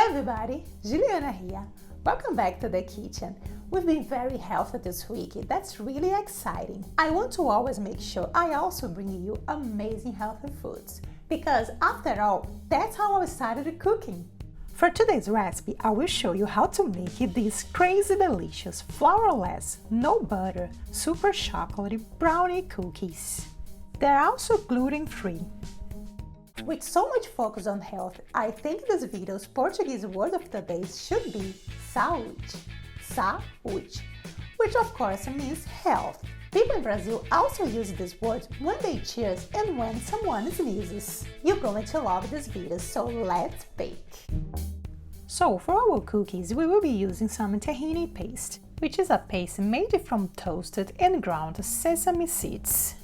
Hello everybody, Juliana here. Welcome back to the kitchen. We've been very healthy this week. That's really exciting. I want to always make sure I also bring you amazing healthy foods because after all, that's how I started cooking. For today's recipe, I will show you how to make these crazy delicious, flourless, no butter, super chocolatey brownie cookies. They're also gluten-free. With so much focus on health, I think this video's Portuguese word of the day should be saúde. Saúde, which of course means health. People in Brazil also use this word when they cheers and when someone sneezes. You're going to love this video, so let's bake. So for our cookies, we will be using some tahini paste, which is a paste made from toasted and ground sesame seeds.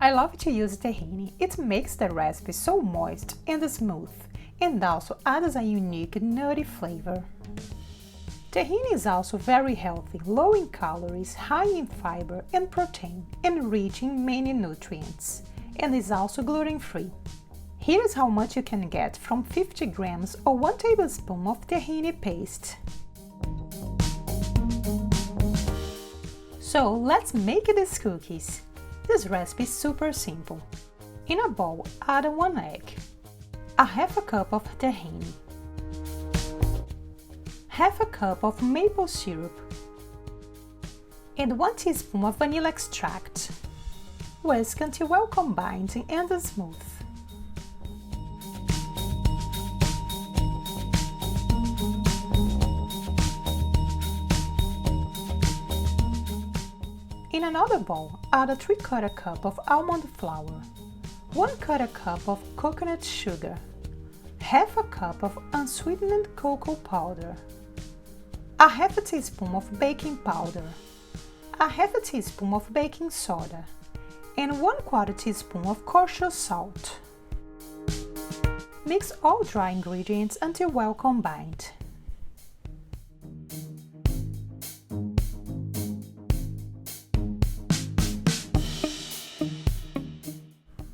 I love to use tahini. It makes the recipe so moist and smooth, and also adds a unique nutty flavor. Tahini is also very healthy, low in calories, high in fiber and protein, and rich in many nutrients, and is also gluten-free. Here's how much you can get from 50 grams or 1 tablespoon of tahini paste. So let's make these cookies. This recipe is super simple. In a bowl, add 1 egg, a half a cup of tahini, half a cup of maple syrup, and 1 teaspoon of vanilla extract. Whisk until well combined and smooth. In another bowl, add a 3/4 cup of almond flour, 1/4 cup of coconut sugar, half a cup of unsweetened cocoa powder, a half a teaspoon of baking powder, a half a teaspoon of baking soda, and 1/4 teaspoon of kosher salt. Mix all dry ingredients until well combined.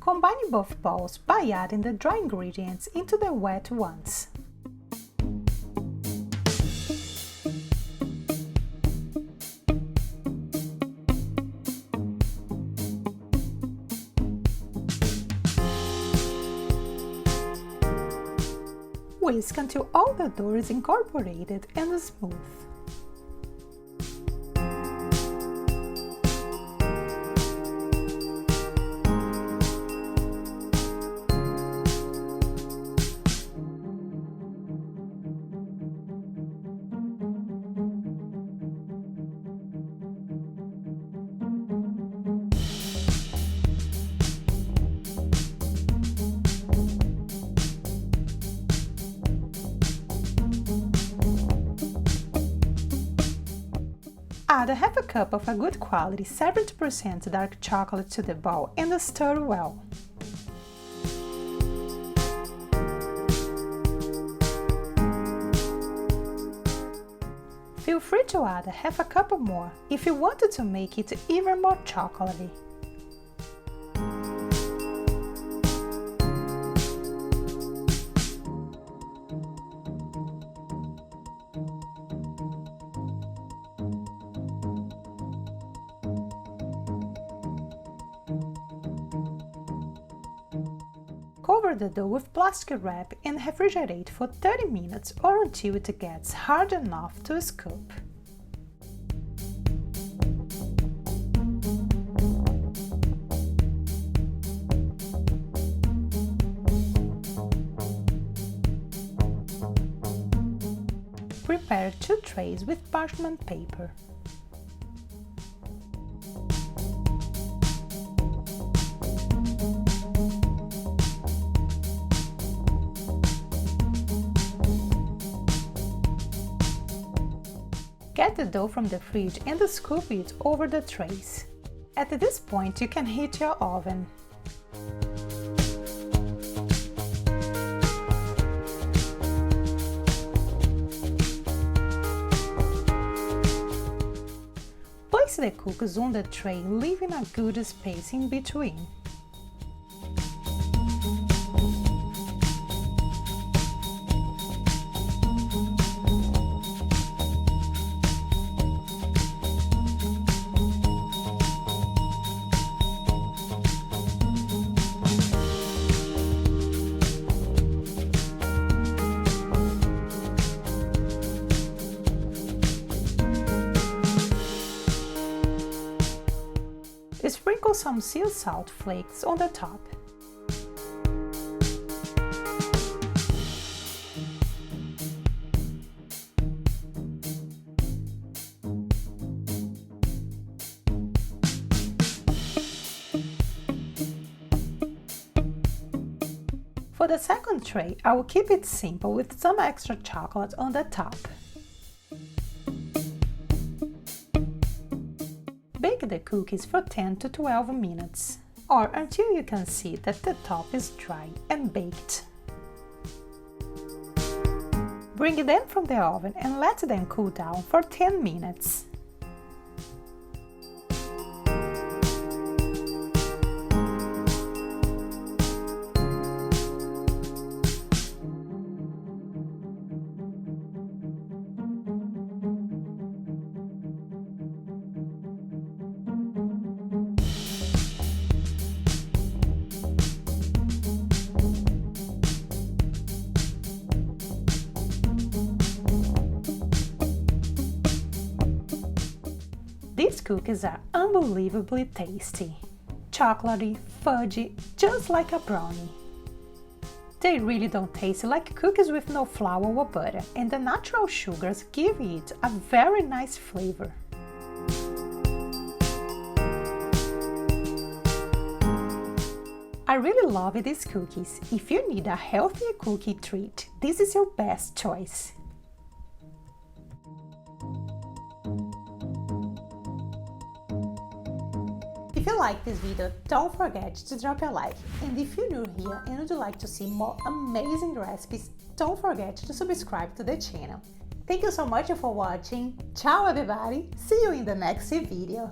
Combine both bowls by adding the dry ingredients into the wet ones. Whisk until all the dough is incorporated and smooth. Add a half a cup of a good quality 70% dark chocolate to the bowl and stir well. Feel free to add a half a cup more if you wanted to make it even more chocolatey. Cover the dough with plastic wrap and refrigerate for 30 minutes or until it gets hard enough to scoop. Prepare 2 trays with parchment paper. Get the dough from the fridge and scoop it over the trays. At this point, you can heat your oven. Place the cookies on the tray, leaving a good space in between. sprinkle some sea salt flakes on the top. For the second tray, I will keep it simple with some extra chocolate on the top. Bake the cookies for 10 to 12 minutes, or until you can see that the top is dry and baked. Bring them from the oven and let them cool down for 10 minutes. These cookies are unbelievably tasty, chocolatey, fudgy, just like a brownie. They really don't taste like cookies with no flour or butter, and the natural sugars give it a very nice flavor. I really love these cookies. If you need a healthy cookie treat, this is your best choice. If you like this video, don't forget to drop a like, and if you're new here and would like to see more amazing recipes, don't forget to subscribe to the channel. Thank you so much for watching. Ciao everybody, see you in the next video.